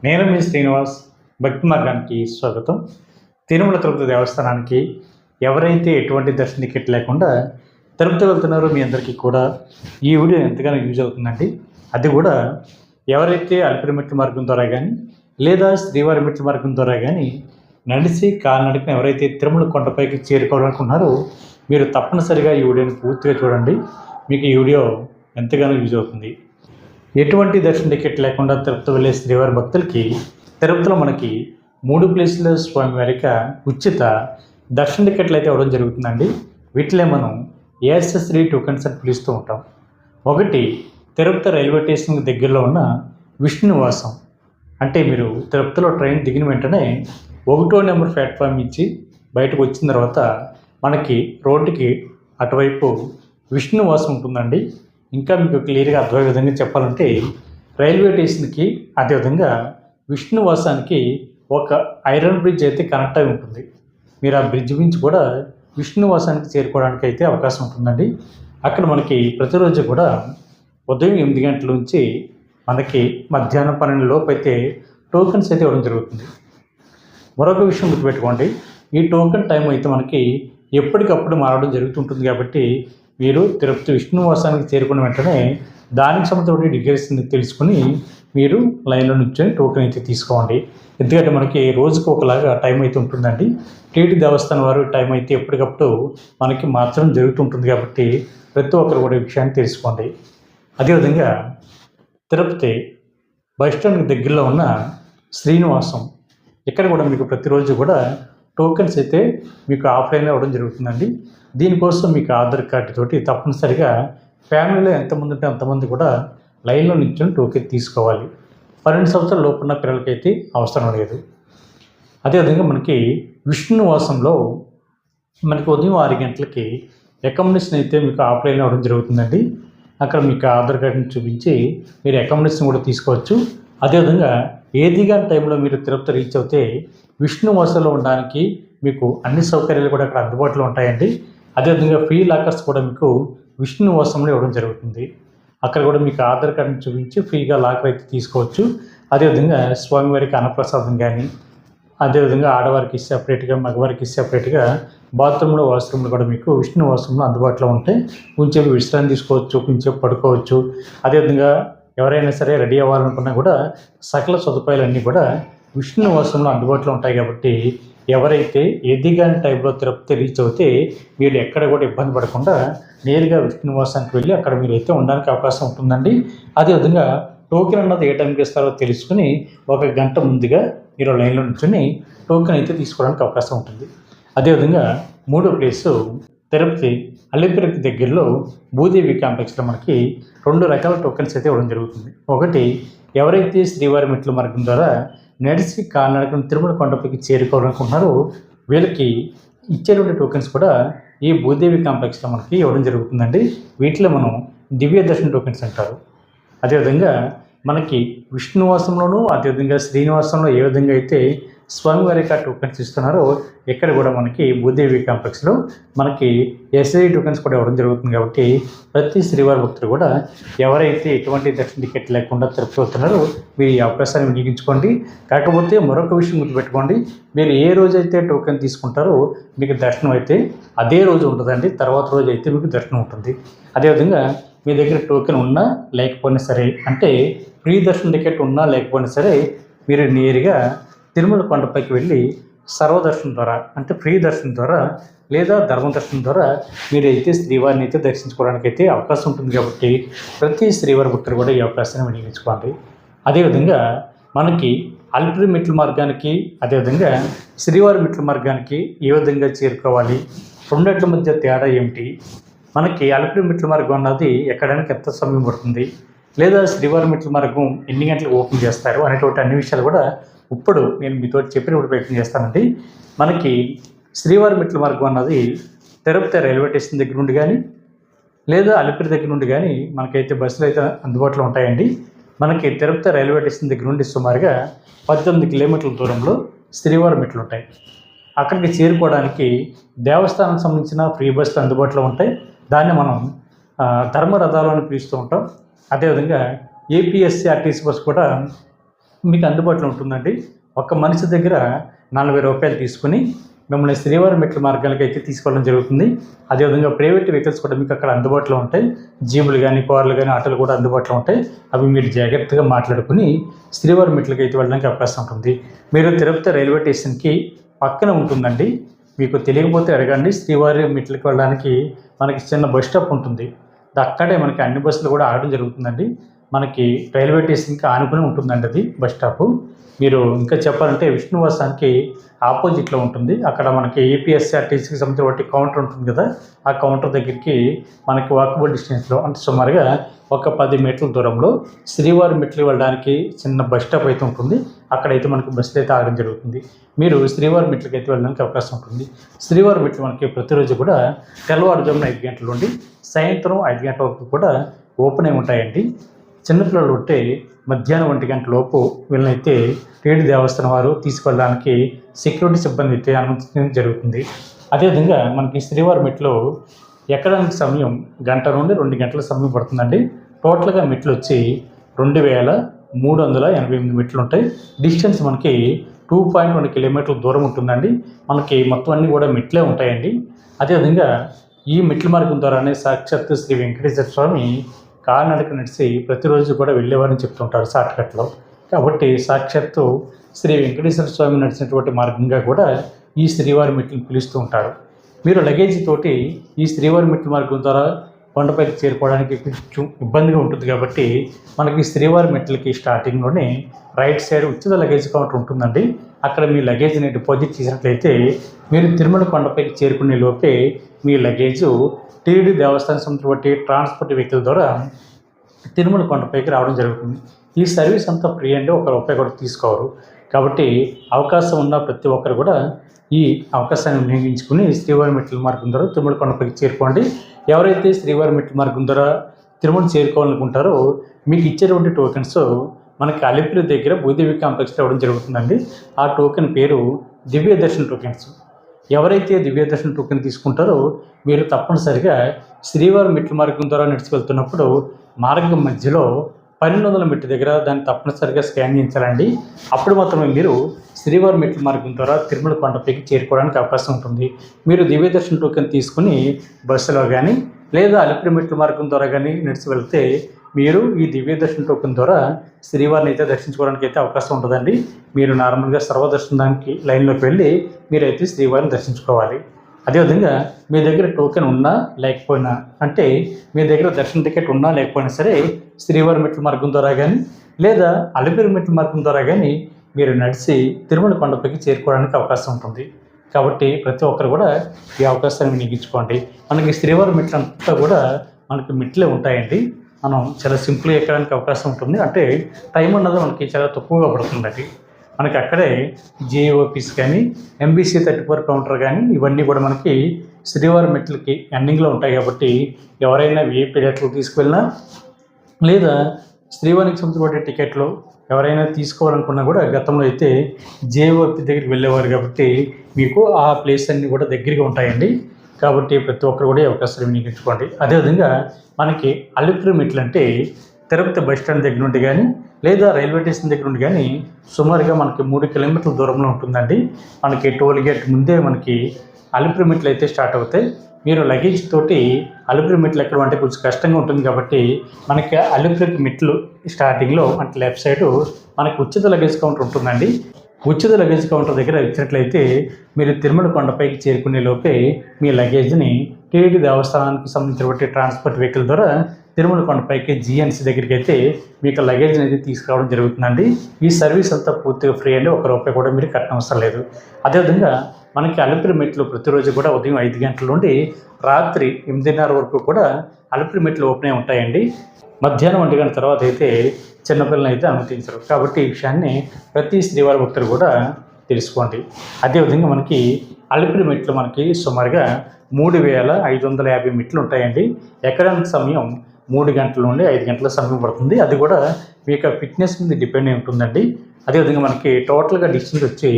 నేను మీ శ్రీనివాస్. భక్తి మార్గానికి స్వాగతం. తిరుమల తిరుపతి దేవస్థానానికి ఎవరైతే ఎటువంటి దర్శన టికెట్ లేకుండా తిరుపతి వెళ్తున్నారో మీ అందరికీ కూడా ఈ వీడియో ఎంతగానో యూజ్ అవుతుందండి. అది కూడా ఎవరైతే అలిపిరి మెట్ల మార్గం ద్వారా కానీ లేదా శ్రీవారి మెట్ల మార్గం ద్వారా కానీ నడిచి కాలినడకన ఎవరైతే తిరుమల కొండపైకి చేరుకోవాలనుకున్నారో మీరు తప్పనిసరిగా ఈ వీడియోని పూర్తిగా చూడండి. మీకు ఈ వీడియో ఎంతగానో యూజ్ అవుతుంది. ఎటువంటి దర్శన టికెట్ లేకుండా తిరుపతి వెళ్ళే శ్రీవారి భక్తులకి తిరుపతిలో మనకి 3 ప్లేసుల స్వామివారికి ఉచిత దర్శన టికెట్లు అయితే ఇవ్వడం జరుగుతుందండి. వీటిలో మనం ఏఎస్ఎస్3 టోకెన్స్ అని పిలుస్తూ ఉంటాం. ఒకటి తిరుపతి రైల్వే స్టేషన్ దగ్గరలో ఉన్న విష్ణు నివాసం. అంటే మీరు తిరుపతిలో ట్రైన్ దిగిన వెంటనే 1వ నెంబర్ ప్లాట్ఫామ్ ఇచ్చి బయటకు వచ్చిన తర్వాత మనకి రోడ్డుకి అటువైపు విష్ణు నివాసం ఉంటుందండి. ఇంకా మీకు క్లియర్గా అర్థమయ్యే విధంగా చెప్పాలంటే రైల్వే స్టేషన్కి అదేవిధంగా విష్ణు నివాసానికి ఒక ఐరన్ బ్రిడ్జ్ అయితే కనెక్ట్ అయి ఉంటుంది. మీరు ఆ బ్రిడ్జ్ నుంచి కూడా విష్ణు నివాసానికి చేరుకోవడానికి అయితే అవకాశం ఉంటుందండి. అక్కడ మనకి ప్రతిరోజు కూడా ఉదయం 8 గంటల నుంచి మనకి మధ్యాహ్నం 12 లోపు అయితే టోకెన్స్ అయితే ఇవ్వడం జరుగుతుంది. మరొక విషయం గుర్తుపెట్టుకోండి, ఈ టోకెన్ టైం అయితే మనకి ఎప్పటికప్పుడు మారడం జరుగుతుంటుంది. కాబట్టి మీరు తిరుపతి విష్ణు నివాసానికి చేరుకున్న వెంటనే దానికి సంబంధించిన డీటెయిల్స్ తెలుసుకుని మీరు లైన్లో నుంచొని టోకెన్ అయితే తీసుకోండి. ఎందుకంటే మనకి రోజుకు ఒకలాగా టైం అయితే ఉంటుందండి. టీటీ దేవస్థానం వారు టైం అయితే ఎప్పటికప్పుడు మనకి మార్చడం జరుగుతుంటుంది. కాబట్టి ప్రతి ఒక్కరు కూడా ఈ విషయాన్ని తెలుసుకోండి. అదేవిధంగా తిరుపతి బస్టాండ్కి దగ్గరలో ఉన్న శ్రీనివాసం, ఇక్కడ కూడా మీకు ప్రతిరోజు కూడా టోకెన్స్ అయితే మీకు ఆఫ్లైన్లో ఇవ్వడం జరుగుతుందండి. దీనికోసం మీకు ఆధార్ కార్డు తోటి తప్పనిసరిగా ఫ్యామిలీలో ఎంతమంది ఉంటే అంతమంది కూడా లైన్లో నిల్చొని టోకెన్ తీసుకోవాలి. 12 సంవత్సరాల లోపు ఉన్న పిల్లలకైతే అవసరం లేదు. అదేవిధంగా మనకి విష్ణు నివాసంలో మనకి ఉదయం 6 గంటలకి అకామిడేషన్ అయితే మీకు ఆఫ్లైన్లో ఇవ్వడం జరుగుతుందండి. అక్కడ మీకు ఆధార్ కార్డుని చూపించి మీరు అకామిడేషన్ కూడా తీసుకోవచ్చు. అదేవిధంగా ఏదిగా టైంలో మీరు తిరుపతి రీచ్ అవుతే విష్ణు నివాసంలో ఉండడానికి మీకు అన్ని సౌకర్యాలు కూడా అక్కడ అందుబాటులో ఉంటాయండి. అదేవిధంగా ఫ్రీ లాకర్స్ కూడా మీకు విష్ణు నివాసంలో ఇవ్వడం జరుగుతుంది. అక్కడ కూడా మీకు ఆధార్ కార్డుని చూపించి ఫ్రీగా లాకర్ అయితే తీసుకోవచ్చు. అదేవిధంగా స్వామివారికి అన్నప్రసాదం కానీ, అదేవిధంగా ఆడవారికి సెపరేట్గా మగవారికి సెపరేట్గా బాత్రూంలో వాష్రూమ్లు కూడా మీకు విష్ణు నివాసంలో అందుబాటులో ఉంటాయి. కొంచెం విశ్రాంతి తీసుకోవచ్చు, కొంచెం పడుకోవచ్చు. అదేవిధంగా ఎవరైనా సరే రెడీ అవ్వాలనుకున్నా కూడా సకల సదుపాయాలన్నీ కూడా విష్ణు నివాసంలో అందుబాటులో ఉంటాయి. కాబట్టి ఎవరైతే ఏదిగాని టైంలో తిరుపతి రీచ్ అవుతే మీరు ఎక్కడ కూడా ఇబ్బంది పడకుండా నేరుగా విష్ణు నివాసానికి వెళ్ళి అక్కడ మీరు అయితే ఉండడానికి అవకాశం ఉంటుందండి. అదేవిధంగా టోకెన్ అన్నది ఏ టైంకి ఇస్తారో తెలుసుకుని 1 గంట ముందుగా మీరు లైన్లో నుంచుని టోకెన్ అయితే తీసుకోవడానికి అవకాశం ఉంటుంది. అదేవిధంగా 3వ ప్లేసు తిరుపతి అలిపిరికి దగ్గరలో భూదేవి కాంప్లెక్స్లో మనకి 2 రకాల టోకెన్స్ అయితే ఇవ్వడం జరుగుతుంది. ఒకటి ఎవరైతే శ్రీవారి మెట్ల మార్గం ద్వారా నడిచి కాలినడకన తిరుమల కొండపైకి చేరుకోవాలనుకుంటున్నారో వీళ్ళకి ఇచ్చేటువంటి టోకెన్స్ కూడా ఈ భూదేవి కాంప్లెక్స్లో మనకి ఇవ్వడం జరుగుతుందండి. వీటిలో మనం దివ్య దర్శన టోకెన్స్ అంటారు. అదేవిధంగా మనకి విష్ణు నివాసంలోనూ అదేవిధంగా శ్రీనివాసంలో ఏ విధంగా అయితే స్వామివారికి టోకెన్స్ ఇస్తున్నారో ఇక్కడ కూడా మనకి భూదేవి కాంప్లెక్స్లో మనకి ఎస్ఐ టోకెన్స్ కూడా ఇవ్వడం జరుగుతుంది. కాబట్టి ప్రతి శ్రీవారి భక్తులు కూడా ఎవరైతే ఎటువంటి దర్శన టికెట్ లేకుండా తిరుపతి వెళ్తున్నారో మీరు ఈ అవకాశాన్ని వినియోగించుకోండి. కాకపోతే మరొక విషయం గుర్తుపెట్టుకోండి, మీరు ఏ రోజైతే టోకెన్ తీసుకుంటారో మీకు దర్శనం అయితే అదే రోజు ఉంటుందండి. తర్వాత రోజు అయితే మీకు దర్శనం ఉంటుంది. అదేవిధంగా మీ దగ్గర టోకెన్ ఉన్నా లేకపోయినా సరే, అంటే ఫ్రీ దర్శన టికెట్ ఉన్నా లేకపోయినా సరే మీరు నేరుగా తిరుమల కొండపైకి వెళ్ళి సర్వదర్శనం ద్వారా అంటే ఫ్రీ దర్శనం ద్వారా లేదా ధర్మ దర్శనం ద్వారా మీరైతే శ్రీవారిని అయితే దర్శించుకోవడానికి అయితే అవకాశం ఉంటుంది. కాబట్టి ప్రతి శ్రీవారి భక్తులు కూడా ఈ అవకాశాన్ని వినియోగించుకోండి. అదేవిధంగా మనకి అలిపిరి మెట్ల మార్గానికి అదేవిధంగా శ్రీవారి మెట్ల మార్గానికి ఏ విధంగా చేరుకోవాలి, రెండిట్ల మధ్య తేడా ఏమిటి, మనకి అలిపిరి మెట్ల మార్గం అన్నది ఎక్కడానికి ఎంత సమయం పడుతుంది, లేదా శ్రీవారి మెట్ల మార్గం ఎన్ని గంటలకు ఓపెన్ చేస్తారు అనేటువంటి అన్ని విషయాలు కూడా ఇప్పుడు నేను మీతో చెప్పినప్పుడు ప్రయత్నం చేస్తానండి. మనకి శ్రీవారి మెట్ల మార్గం అన్నది తిరుపతి రైల్వే స్టేషన్ దగ్గర నుండి కానీ లేదా అలిపిరి దగ్గర నుండి కానీ మనకైతే బస్సులు అయితే అందుబాటులో ఉంటాయండి. మనకి తిరుపతి రైల్వే స్టేషన్ దగ్గర నుండి సుమారుగా 18 కిలోమీటర్ల దూరంలో శ్రీవారి మెట్లు ఉంటాయి. అక్కడికి చేరుకోవడానికి దేవస్థానం సంబంధించిన ఫ్రీ బస్సులు అందుబాటులో ఉంటాయి. దాన్ని మనం ధర్మరథాలు అని పిలుస్తూ ఉంటాం. అదేవిధంగా ఏపీఎస్సీఆర్టీసీ బస్సు కూడా మీకు అందుబాటులో ఉంటుందండి. ఒక మనిషి దగ్గర 40 రూపాయలు తీసుకుని మిమ్మల్ని శ్రీవారి మెట్ల మార్గానికి అయితే తీసుకోవడం జరుగుతుంది. అదేవిధంగా ప్రైవేట్ వెహికల్స్ కూడా మీకు అక్కడ అందుబాటులో ఉంటాయి. జీపులు కానీ, కార్లు కానీ, ఆటోలు కూడా అందుబాటులో ఉంటాయి. అవి మీరు జాగ్రత్తగా మాట్లాడుకుని శ్రీవారి మెట్లకి అయితే వెళ్ళడానికి అవకాశం ఉంటుంది. మీరు తిరుపతి రైల్వే స్టేషన్కి పక్కన ఉంటుందండి. మీకు తెలియకపోతే అడగండి. శ్రీవారి మెట్లకి వెళ్ళడానికి మనకి చిన్న బస్ స్టాప్ ఉంటుంది. అక్కడే మనకి అన్ని బస్సులు కూడా ఆగడం జరుగుతుందండి. మనకి రైల్వే స్టేషన్కి ఆనుకుని ఉంటుందండి అది బస్ స్టాపు. మీరు ఇంకా చెప్పాలంటే విష్ణువాసానికి ఆపోజిట్లో ఉంటుంది. అక్కడ మనకి ఏపీఎస్ఆర్టీసీకి సంబంధించిన కౌంటర్ ఉంటుంది కదా, ఆ కౌంటర్ దగ్గరికి మనకి వాకబుల్ డిస్టెన్స్లో అంటే సుమారుగా ఒక 10 మీటర్ల దూరంలో శ్రీవారి మెట్లు వెళ్ళడానికి చిన్న బస్ స్టాప్ అయితే ఉంటుంది. అక్కడైతే మనకి బస్సులు అయితే ఆగడం జరుగుతుంది. మీరు శ్రీవారి మెట్లకి అయితే వెళ్ళడానికి అవకాశం ఉంటుంది. శ్రీవారి మెట్లు మనకి ప్రతిరోజు కూడా తెల్లవారుజామున 5 గంటల నుండి సాయంత్రం 5 గంటల వరకు కూడా ఓపెన్ అయి ఉంటాయండి. చిన్నపిల్లలు ఉంటే మధ్యాహ్నం 1 గంట లోపు వీళ్ళనైతే టీటీడీ దేవస్థానం వారు తీసుకెళ్ళడానికి సెక్యూరిటీ సిబ్బంది అయితే అనుమతించడం జరుగుతుంది. అదేవిధంగా మనకి శ్రీవారి మెట్లు ఎక్కడానికి సమయం 1 గంట నుండి 2 గంటల సమయం పడుతుందండి. టోటల్గా మెట్లు వచ్చి 2388 మెట్లు ఉంటాయి. డిస్టెన్స్ మనకి 2.1 కిలోమీటర్ల దూరం ఉంటుందండి. మనకి మొత్తం అన్నీ కూడా మెట్లే ఉంటాయండి. అదేవిధంగా ఈ మెట్ల మార్గం ద్వారానే సాక్షాత్తు శ్రీ వెంకటేశ్వర స్వామి కాలినడక నడిచి ప్రతిరోజు కూడా వెళ్ళేవారని చెప్తుంటారు షార్ట్కట్లో. కాబట్టి సాక్షాత్తు శ్రీ వెంకటేశ్వర స్వామి నడిచినటువంటి మార్గంగా కూడా ఈ శ్రీవారి మెట్లను పిలుస్తూ ఉంటారు. మీరు లగేజ్ తోటి ఈ శ్రీవారి మెట్ల మార్గం ద్వారా కొండపైకి చేరుకోవడానికి కొంచెం ఇబ్బందిగా ఉంటుంది. కాబట్టి మనకి శ్రీవారి మెట్లకి స్టార్టింగ్లోనే రైట్ సైడ్ ఉచిత లగేజ్ కౌంటర్ ఉంటుందండి. అక్కడ మీ లగేజ్ని డిపాజిట్ చేసినట్లయితే మీరు తిరుమల కొండపైకి చేరుకునే లోపే మీ లగేజు టీటీడీ దేవస్థానం సంబంధించిన ట్రాన్స్పోర్ట్ వెహికల్ ద్వారా తిరుమల కొండపైకి రావడం జరుగుతుంది. ఈ సర్వీస్ అంతా ఫ్రీ అండి, ₹1 కూడా తీసుకోరు. కాబట్టి అవకాశం ఉన్న ప్రతి ఒక్కరు కూడా ఈ అవకాశాన్ని వినియోగించుకుని శ్రీవారి మెట్ల మార్గం ద్వారా తిరుమల కొండపైకి చేరుకోండి. ఎవరైతే శ్రీవారి మెట్ల మార్గం ద్వారా తిరుమల చేరుకోవాలనుకుంటారో మీకు ఇచ్చేటువంటి టోకెన్స్ మనకి అలిపిరి దగ్గర భూదేవి కాంప్లెక్స్లో ఇవ్వడం జరుగుతుందండి. ఆ టోకెన్ పేరు దివ్య దర్శన్ టోకెన్స్. ఎవరైతే దివ్య దర్శన్ టోకెన్ తీసుకుంటారో మీరు తప్పనిసరిగా శ్రీవారి మెట్ల మార్గం ద్వారా నడిచి వెళ్తున్నప్పుడు మార్గం మధ్యలో 1200 మెట్టు దగ్గర దాన్ని తప్పనిసరిగా స్కాన్ చేయించాలండి. అప్పుడు మాత్రమే మీరు శ్రీవారి మెట్ల మార్గం ద్వారా తిరుమల కొండపైకి చేరుకోవడానికి అవకాశం ఉంటుంది. మీరు దివ్య దర్శన్ టోకెన్ తీసుకుని బస్సులో కానీ లేదా అలిపిరి మెట్ల మార్గం ద్వారా కానీ నడిచి వెళ్తే మీరు ఈ దివ్య దర్శన టోకెన్ ద్వారా శ్రీవారిని అయితే దర్శించుకోవడానికి అయితే అవకాశం ఉంటుందండి. మీరు నార్మల్గా సర్వదర్శనానికి లైన్లోకి వెళ్ళి మీరైతే శ్రీవారిని దర్శించుకోవాలి. అదేవిధంగా మీ దగ్గర టోకెన్ ఉన్నా లేకపోయినా, అంటే మీ దగ్గర దర్శన టికెట్ ఉన్నా లేకపోయినా సరే శ్రీవారి మెట్ల మార్గం ద్వారా కానీ లేదా అలిపిరి మెట్ల మార్గం ద్వారా కానీ మీరు నడిచి తిరుమల కొండపైకి చేరుకోవడానికి అవకాశం ఉంటుంది. కాబట్టి ప్రతి ఒక్కరు కూడా ఈ అవకాశాన్ని వినియోగించుకోండి. మనకి శ్రీవారి మెట్లంతా కూడా మనకి మెట్లే ఉంటాయండి. మనం చాలా సింపుల్గా ఎక్కడానికి అవకాశం ఉంటుంది. అంటే టైం అన్నది మనకి చాలా తక్కువగా పడుతుంది. మనకి అక్కడే జేఈఓ ఆఫీస్ కానీ MBC 34 కౌంటర్ కానీ ఇవన్నీ కూడా మనకి శ్రీవారి మెట్లకి ఎండింగ్లో ఉంటాయి. కాబట్టి ఎవరైనా VIP టికెట్లు తీసుకువెళ్ళినా లేదా శ్రీవారికి సంబంధించిన టికెట్లు ఎవరైనా తీసుకోవాలనుకున్నా కూడా గతంలో అయితే జేఈఓ ఆఫీస్ దగ్గరికి వెళ్ళేవారు. కాబట్టి మీకు ఆ ప్లేస్ అన్నీ కూడా దగ్గరగా ఉంటాయండి. కాబట్టి ప్రతి ఒక్కరు కూడా ఈ అవకాశాలు వినియోగించుకోండి. అదేవిధంగా మనకి అలిపిరి మెట్లు అంటే తిరుపతి బస్ స్టాండ్ దగ్గర నుండి కానీ లేదా రైల్వే స్టేషన్ దగ్గర నుండి కానీ సుమారుగా మనకి 3 కిలోమీటర్ల దూరంలో ఉంటుందండి. మనకి టోల్ గేట్ ముందే మనకి అలిపిరి మెట్లు అయితే స్టార్ట్ అవుతాయి. మీరు లగేజ్ తోటి అలిపిరి మెట్లు ఎక్కడం అంటే కొంచెం కష్టంగా ఉంటుంది. కాబట్టి మనకి అలిపిరి మెట్లు స్టార్టింగ్లో అంటే లెఫ్ట్ సైడ్ మనకి ఉచిత లగేజ్ కౌంటర్ ఉంటుందండి. ఉచిత లగేజ్ కౌంటర్ దగ్గర ఇచ్చినట్లయితే మీరు తిరుమల కొండపైకి చేరుకునే లోపే మీ లగేజ్ని టీటీడీ దేవస్థానానికి సంబంధించినటువంటి ట్రాన్స్పోర్ట్ వెహికల్ ద్వారా తిరుమల కొండపైకి GNC దగ్గరికి అయితే మీకు లగేజ్ అనేది తీసుకురావడం జరుగుతుందండి. ఈ సర్వీస్ అంతా పూర్తిగా ఫ్రీ అండి, ₹1 కూడా మీరు కట్టనవసరం లేదు. అదేవిధంగా మనకి అలిపిరి మెట్లు ప్రతిరోజు కూడా ఉదయం 5 గంటల నుండి రాత్రి 8:30 వరకు కూడా అలిపిరి మెట్లు ఓపెన్ అయి ఉంటాయండి. మధ్యాహ్నం 1 గంట తర్వాత అయితే చిన్నపిల్లలను అయితే అనుమతించరు. కాబట్టి ఈ విషయాన్ని ప్రతి శ్రీవారి భక్తులు కూడా తెలుసుకోండి. అదేవిధంగా మనకి అలిపిరి మెట్లు మనకి సుమారుగా 3550 మెట్లు ఉంటాయండి. ఎక్కడానికి సమయం 3 గంటల నుండి 5 గంటల సమయం పడుతుంది. అది కూడా మీ యొక్క ఫిట్నెస్ మీద డిపెండ్ అయి ఉంటుందండి. అదేవిధంగా మనకి టోటల్గా డిస్టెన్స్ వచ్చి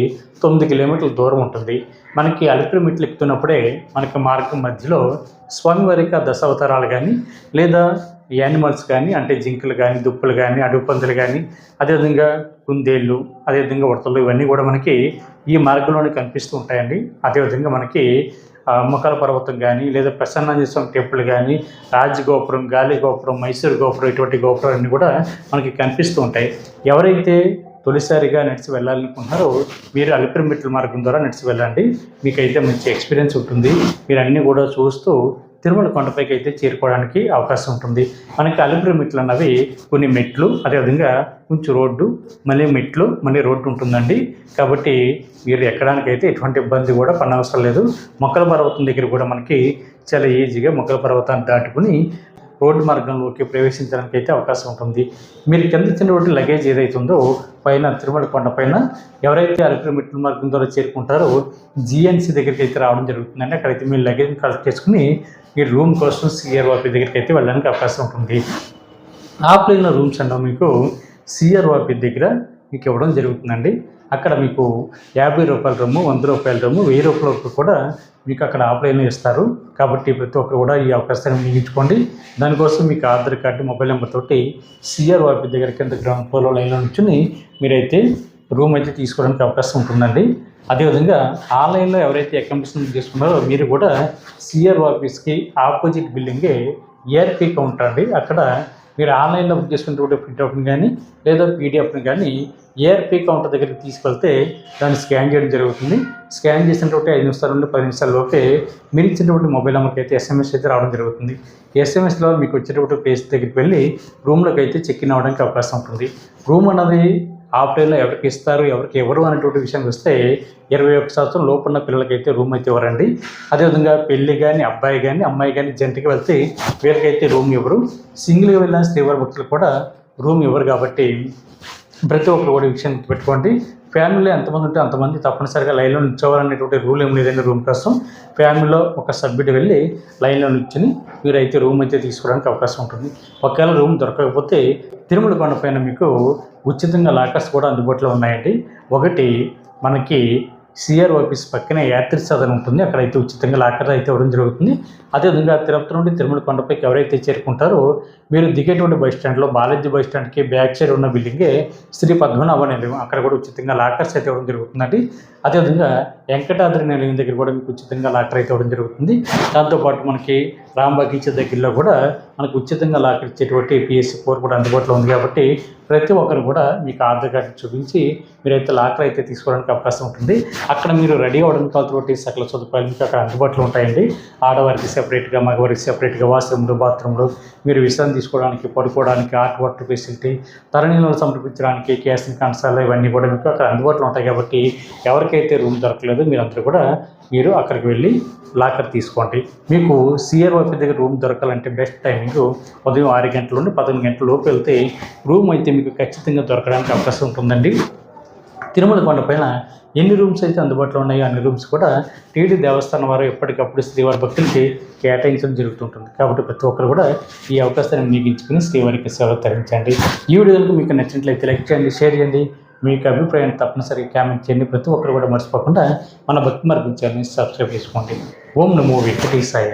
9 కిలోమీటర్ల దూరం ఉంటుంది. మనకి అలిపిరి మెట్లు ఎక్కుతున్నప్పుడే మనకి మార్గం మధ్యలో స్వామివారికి ఆ దశావతారాలు కానీ లేదా యానిమల్స్ కానీ అంటే జింకలు కానీ దుప్పులు కానీ అడవి పందులు కానీ అదేవిధంగా కుందేళ్ళు అదేవిధంగా ఉడతలు ఇవన్నీ కూడా మనకి ఈ మార్గంలోనే కనిపిస్తూ ఉంటాయండి. అదేవిధంగా మనకి మొక్కల పర్వతం కానీ లేదా ప్రసన్నాంజనేయ స్వామి టెంపుల్ కానీ రాజగోపురం, గాలి గోపురం, మైసూరు గోపురం ఇటువంటి గోపురాలన్నీ కూడా మనకి కనిపిస్తూ ఉంటాయి. ఎవరైతే తొలిసారిగా నడిచి వెళ్ళాలనుకుంటున్నారో మీరు అలిపిరి మెట్ల మార్గం ద్వారా నడిచి వెళ్ళండి. మీకైతే మంచి ఎక్స్పీరియన్స్ ఉంటుంది. మీరు అన్నీ కూడా చూస్తూ తిరుమల కొండపైకి అయితే చేరుకోవడానికి అవకాశం ఉంటుంది. మనకి అలిపిరి మెట్లు అన్నవి కొన్ని మెట్లు అదేవిధంగా కొంచెం రోడ్డు మళ్ళీ మెట్లు మళ్ళీ రోడ్డు ఉంటుందండి. కాబట్టి మీరు ఎక్కడానికైతే ఎటువంటి ఇబ్బంది కూడా పడనవసరం లేదు. మొక్కల పర్వతం దగ్గర కూడా మనకి చాలా ఈజీగా మొక్కల పర్వతాన్ని దాటుకుని రోడ్డు మార్గంలోకి ప్రవేశించడానికి అయితే అవకాశం ఉంటుంది. మీరు కింద ఇచ్చినటువంటి లగేజ్ ఏదైతే ఉందో పైన తిరుమల కొండ పైన ఎవరైతే అలిపిరి మెట్ల మార్గం ద్వారా చేరుకుంటారో జిఎన్సి దగ్గరికి అయితే రావడం జరుగుతుందండి. అక్కడైతే మీరు లగేజ్ని కలెక్ట్ చేసుకుని మీరు రూమ్ కోసం సిఆర్ఓపి దగ్గరికి అయితే వెళ్ళడానికి అవకాశం ఉంటుంది. ఆఫ్లైన్లో రూమ్స్ అంటే మీకు సిఆర్ఓపి దగ్గర మీకు ఇవ్వడం జరుగుతుందండి. అక్కడ మీకు 50 రూపాయల రూము, 100 రూపాయల రూము, 1000 రూపాయల వరకు కూడా మీకు అక్కడ ఆఫ్లైన్లో ఇస్తారు. కాబట్టి ప్రతి ఒక్కరు కూడా ఈ అవకాశాన్ని వినియోగించుకోండి. దానికోసం మీకు ఆధార్ కార్డు, మొబైల్ నెంబర్ తోటి సిఆర్ఓపి దగ్గర కింద గ్రౌండ్ ఫ్లోర్లో లైన్లో నుంచుని మీరైతే రూమ్ అయితే తీసుకోవడానికి అవకాశం ఉంటుందండి. అదేవిధంగా ఆన్లైన్లో ఎవరైతే అకామిడేషన్ తీసుకున్నారో మీరు కూడా సిఆర్ ఆఫీస్కి ఆపోజిట్ బిల్డింగే ఏఆర్పి కౌంటర్ అండి. అక్కడ మీరు ఆన్లైన్లో బుక్ చేసుకున్నటువంటి ప్రింట్అవుట్ని కానీ లేదా పీడిఎఫ్ని కానీ ఏఆర్పి కౌంటర్ దగ్గరికి తీసుకెళ్తే దాన్ని స్కాన్ చేయడం జరుగుతుంది. స్కాన్ చేసినటువంటి 5 నిమిషాల నుండి 10 నిమిషాల్లోపే మీరు ఇచ్చినటువంటి మొబైల్ నెంబర్కి అయితే ఎస్ఎంఎస్ అయితే రావడం జరుగుతుంది. ఎస్ఎంఎస్లో మీకు వచ్చేటువంటి ప్లేస్ దగ్గరికి వెళ్ళి రూమ్లోకి అయితే చెక్ ఇన్ అవ్వడానికి అవకాశం ఉంటుంది. రూమ్ అన్నది ఆఫ్లైన్లో ఎవరికి ఇస్తారు ఎవరికి ఎవరు అనేటువంటి విషయం వస్తే 21 సంవత్సరం లోపు ఉన్న పిల్లలకైతే రూమ్ అయితే ఇవ్వరండి. అదేవిధంగా పెళ్ళి కానీ అబ్బాయి కానీ అమ్మాయి కానీ జంటకి వెళ్తే వీళ్ళకైతే రూమ్ ఇవ్వరు. సింగిల్గా వెళ్ళిన శ్రీవారి భక్తులు కూడా రూమ్ ఇవ్వరు. కాబట్టి ప్రతి ఒక్కరు కూడా విషయం పెట్టుకోండి. ఫ్యామిలీలో ఎంతమంది ఉంటే అంతమంది తప్పనిసరిగా లైన్లో నిల్చోవాలనేటువంటి రూల్ ఏం లేదండి. రూమ్ కోసం ఫ్యామిలీలో ఒక సభ్యుడు వెళ్ళి లైన్లో నిల్చుని మీరైతే రూమ్ అయితే తీసుకోవడానికి అవకాశం ఉంటుంది. ఒకవేళ రూమ్ దొరకకపోతే తిరుమల కొండపైన మీకు ఉచితంగా లాకర్స్ కూడా అందుబాటులో ఉన్నాయండి. ఒకటి మనకి సిఆర్ ఆఫీస్ పక్కనే యాత్రి సదన్ ఉంటుంది. అక్కడైతే ఉచితంగా లాకర్ అయితే ఇవ్వడం జరుగుతుంది. అదేవిధంగా తిరుపతి నుండి తిరుమల కొండపైకి ఎవరైతే చేరుకుంటారో మీరు దిగేటువంటి బస్ స్టాండ్లో బాలాజీ బస్ స్టాండ్కి బ్యాక్ సైడ్ ఉన్న బిల్డింగే శ్రీ పద్మనాభ నిలయం, అక్కడ కూడా ఉచితంగా లాకర్స్ అయితే ఇవ్వడం జరుగుతుందండి. అదేవిధంగా వెంకటాద్రి నిలయం దగ్గర కూడా మీకు ఉచితంగా లాకర్ అయితే ఇవ్వడం జరుగుతుంది. దాంతోపాటు మనకి రాంబగీచ దగ్గరలో కూడా మనకు ఉచితంగా లాకర్ ఇచ్చేటువంటి PSC4 కూడా అందుబాటులో ఉంది. కాబట్టి ప్రతి ఒక్కరు కూడా మీకు ఆధార్ కార్డు చూపించి మీరైతే లాకర్ అయితే తీసుకోవడానికి అవకాశం ఉంటుంది. అక్కడ మీరు రెడీ అవ్వడానికి కావాల్సిన సకల సదుపాయాలు మీకు అక్కడ అందుబాటులో ఉంటాయండి. ఆడవారికి సెపరేట్గా, మగవారికి సెపరేట్గా వాష్రూమ్లు, బాత్రూమ్లు, మీరు విశ్రాంతి తీసుకోవడానికి, పడుకోవడానికి హాట్ వాటర్ ఫెసిలిటీ, తరణీలను సమర్పించడానికి క్యాసింగ్ కన్సాలు ఇవన్నీ కూడా మీకు అక్కడ అందుబాటులో ఉంటాయి. కాబట్టి ఎవరికైతే రూమ్ దొరకలేదు మీరందరూ కూడా మీరు అక్కడికి వెళ్ళి లాకర్ తీసుకోండి. మీకు సిఆర్ఓపి దగ్గర రూమ్ దొరకాలంటే బెస్ట్ టైమింగ్ ఉదయం 6 గంటల నుండి 11 గంటల లోపు వెళ్తే రూమ్ అయితే మీకు ఖచ్చితంగా దొరకడానికి అవకాశం ఉంటుందండి. తిరుమల కొండపైన ఎన్ని రూమ్స్ అయితే అందుబాటులో ఉన్నాయో అన్ని రూమ్స్ కూడా టీటీ దేవస్థానం వారు ఎప్పటికప్పుడు శ్రీవారి భక్తులకి కేటాయించడం జరుగుతుంటుంది. కాబట్టి ప్రతి ఒక్కరు కూడా ఈ అవకాశాన్ని వినియోగించుకుని శ్రీవారికి సేవ తరించండి. ఈ వీడియో కనుక మీకు నచ్చినట్లయితే లైక్ చేయండి, షేర్ చేయండి. మీకు అభిప్రాయాన్ని తప్పనిసరిగా కామెంట్ చేయండి. ప్రతి ఒక్కరు కూడా మర్చిపోకుండా మన భక్తి మార్గం ఛానల్ని సబ్స్క్రైబ్ చేసుకోండి. ఓం నమో వెంకటేశాయ.